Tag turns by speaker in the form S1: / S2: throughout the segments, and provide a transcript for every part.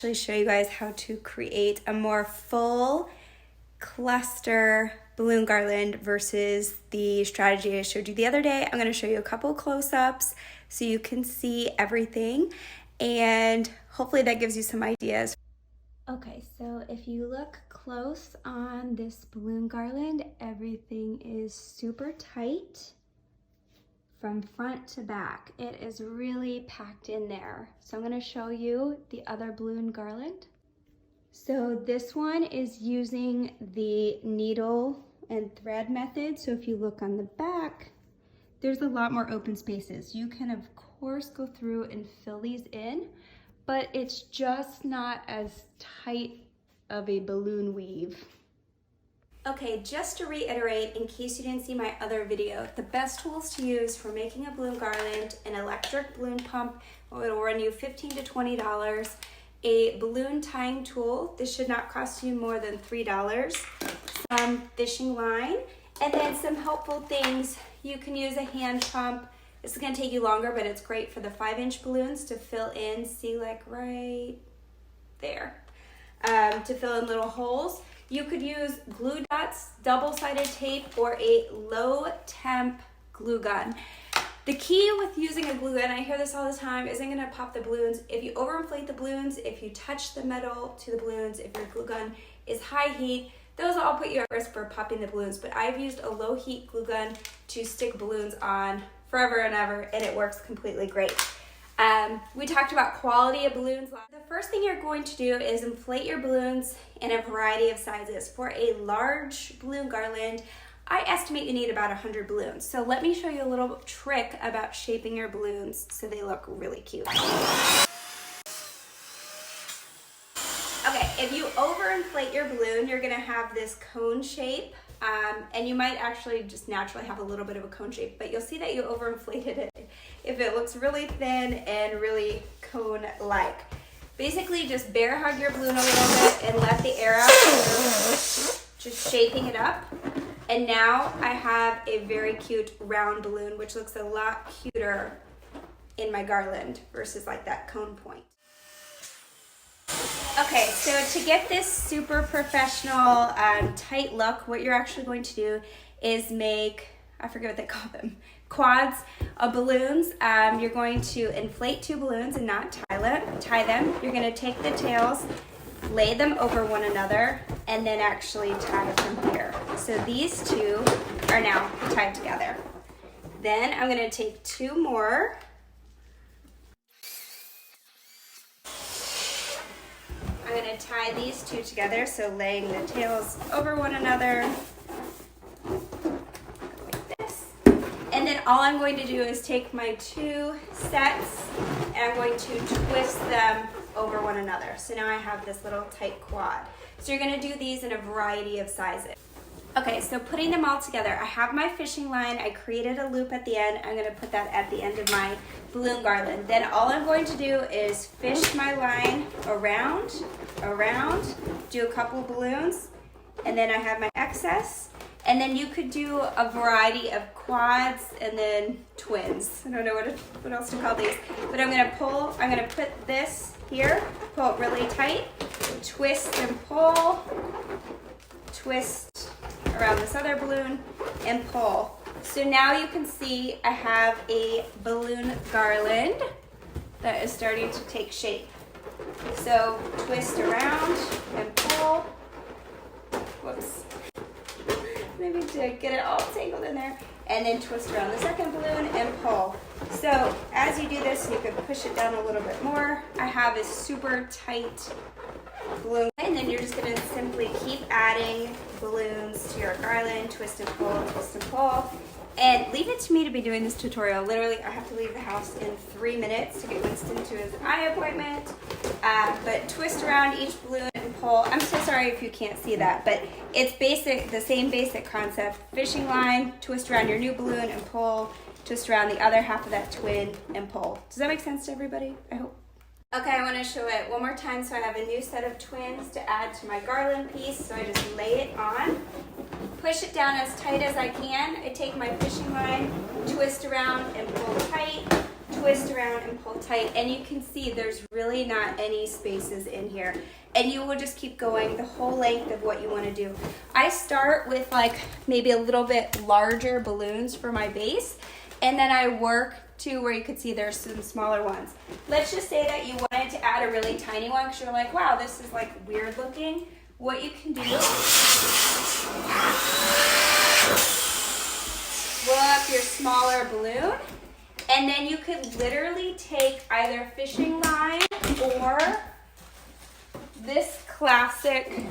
S1: actually show you guys how to create a more full cluster balloon garland versus the strategy I showed you the other day. I'm going to show you a couple close-ups so you can see everything, and hopefully that gives you some ideas. Okay, so if you look close on this balloon garland, everything is super tight from front to back. It is really packed in there. So I'm going to show you the other balloon garland. So this one is using the needle and thread method. So if you look on the back, there's a lot more open spaces. You can of course go through and fill these in, but it's just not as tight of a balloon weave. Okay, just to reiterate, in case you didn't see my other video, the best tools to use for making a balloon garland: an electric balloon pump, it'll run you $15 to $20, a balloon tying tool, this should not cost you more than $3, some fishing line, and then some helpful things. You can use a hand pump. This is going to take you longer, but it's great for the 5-inch balloons to fill in, see, like right there, to fill in little holes. You could use glue dots, double-sided tape, or a low-temp glue gun. The key with using a glue gun, I hear this all the time, isn't going to pop the balloons. If you overinflate the balloons, if you touch the metal to the balloons, if your glue gun is high heat, those all put you at risk for popping the balloons. But I've used a low-heat glue gun to stick balloons on forever and ever, and it works completely great. We talked about quality of balloons. The first thing you're going to do is inflate your balloons in a variety of sizes. For a large balloon garland, I estimate you need about 100 balloons. So let me show you a little trick about shaping your balloons so they look really cute. Okay, if you overinflate your balloon, you're gonna have this cone shape. And you might actually just naturally have a little bit of a cone shape, but you'll see that you overinflated it if it looks really thin and really cone-like. Basically, just bear hug your balloon a little bit and let the air out, just shaping it up. And now I have a very cute round balloon, which looks a lot cuter in my garland versus like that cone point. Okay, so to get this super professional, tight look, what you're actually going to do is make, I forget what they call them, quads of balloons. You're going to inflate 2 balloons and not tie them. You're going to take the tails, lay them over one another, and then actually tie from here. So these 2 are now tied together. Then I'm going to take 2 more. I'm going to tie these 2 together, so laying the tails over one another, like this. And then all I'm going to do is take my 2 sets and I'm going to twist them over one another. So now I have this little tight quad. So you're going to do these in a variety of sizes. Okay, so putting them all together, I have my fishing line. I created a loop at the end. I'm going to put that at the end of my balloon garland. Then all I'm going to do is fish my line around, do a couple balloons, and then I have my excess. And then you could do a variety of quads and then twins. I don't know what else to call these, but I'm going to put this here, pull it really tight, twist and pull, twist around this other balloon and pull. So now you can see I have a balloon garland that is starting to take shape. So twist around and pull. Whoops. Maybe to get it all tangled in there. And then twist around the second balloon and pull. So as you do this, you can push it down a little bit more. I have a super tight balloon, and then you're just going to simply keep adding balloons to your garland, twist and pull, and leave it to me to be doing this tutorial. Literally, I have to leave the house in 3 minutes to get Winston to his eye appointment, but twist around each balloon and pull. I'm so sorry if you can't see that, but it's the same basic concept. Fishing line, twist around your new balloon and pull, twist around the other half of that twin and pull. Does that make sense to everybody? I hope. Okay, I want to show it one more time. So I have a new set of twins to add to my garland piece. So I just lay it on, push it down as tight as I can. I take my fishing line, twist around and pull tight, twist around and pull tight, and you can see there's really not any spaces in here, and you will just keep going the whole length of what you want to do. I start with like maybe a little bit larger balloons for my base, and then I work to where you could see there's some smaller ones. Let's just say that you wanted to add a really tiny one because you're like, wow, this is like weird looking. What you can do, blow up your smaller balloon, and then you could literally take either fishing line or this classic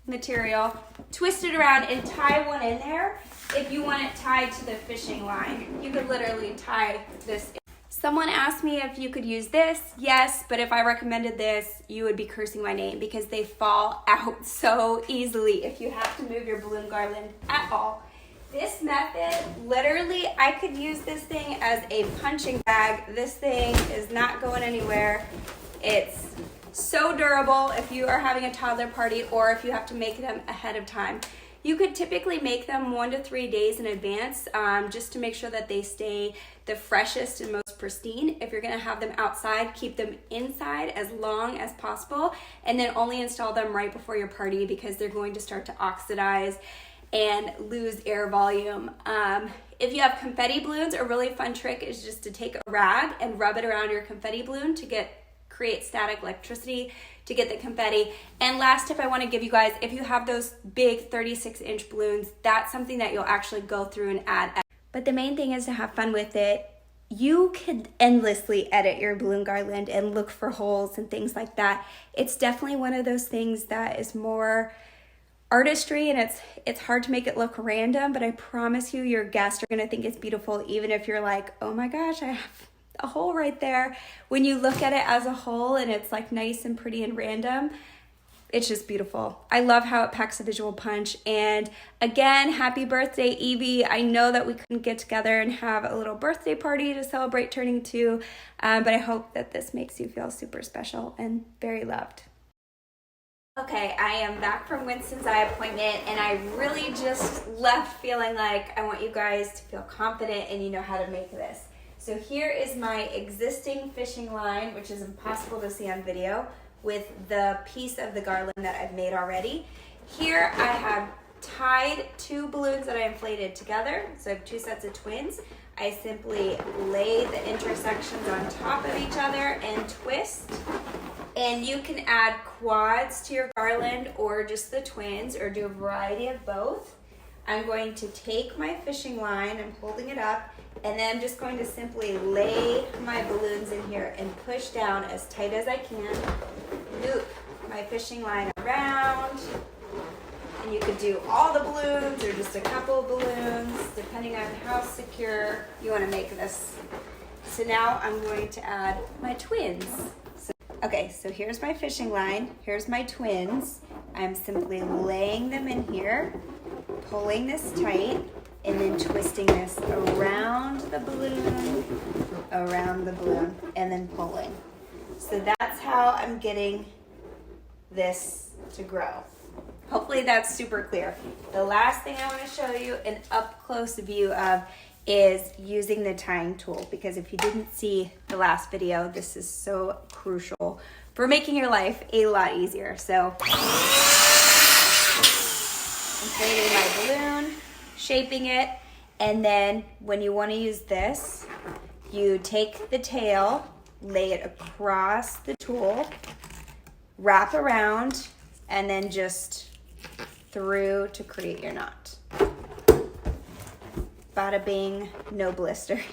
S1: material, twist it around and tie one in there. If you want it tied to the fishing line, you could literally tie this in. Someone asked me if you could use this. Yes, but if I recommended this, you would be cursing my name because they fall out so easily if you have to move your balloon garland at all. This method, literally, I could use this thing as a punching bag. This thing is not going anywhere. It's so durable if you are having a toddler party or if you have to make them ahead of time. You could typically make them 1 to 3 days in advance just to make sure that they stay the freshest and most pristine. If you're gonna have them outside, keep them inside as long as possible, and then only install them right before your party because they're going to start to oxidize and lose air volume. If you have confetti balloons, a really fun trick is just to take a rag and rub it around your confetti balloon to create static electricity to get the confetti. And last tip I want to give you guys, if you have those big 36-inch balloons, that's something that you'll actually go through and add. But the main thing is to have fun with it. You could endlessly edit your balloon garland and look for holes and things like that. It's definitely one of those things that is more artistry, and it's hard to make it look random, but I promise you your guests are going to think it's beautiful, even if you're like, oh my gosh, I have a hole right there. When you look at it as a whole and it's like nice and pretty and random, it's just beautiful. I love how it packs a visual punch. And again, happy birthday, Evie. I know that we couldn't get together and have a little birthday party to celebrate turning 2, but I hope that this makes you feel super special and very loved. Okay, I am back from Winston's eye appointment, and I really just left feeling like I want you guys to feel confident and you know how to make this. So here is my existing fishing line, which is impossible to see on video, with the piece of the garland that I've made already. Here I have tied 2 balloons that I inflated together, so I have 2 sets of twins. I simply lay the intersections on top of each other and twist. And you can add quads to your garland or just the twins or do a variety of both. I'm going to take my fishing line, I'm holding it up, and then I'm just going to simply lay my balloons in here and push down as tight as I can. Loop my fishing line around. And you could do all the balloons or just a couple of balloons, depending on how secure you want to make this. So now I'm going to add my twins. Okay, so here's my fishing line, here's my twins. I'm simply laying them in here, pulling this tight, and then twisting this around the balloon, and then pulling. So that's how I'm getting this to grow. Hopefully that's super clear. The last thing I want to show you an up-close view of is using the tying tool, because if you didn't see the last video, this is so crucial for making your life a lot easier. So inflating my balloon, shaping it, and then when you want to use this, you take the tail, lay it across the tool, wrap around, and then just through to create your knot. Bada bing, no blisters.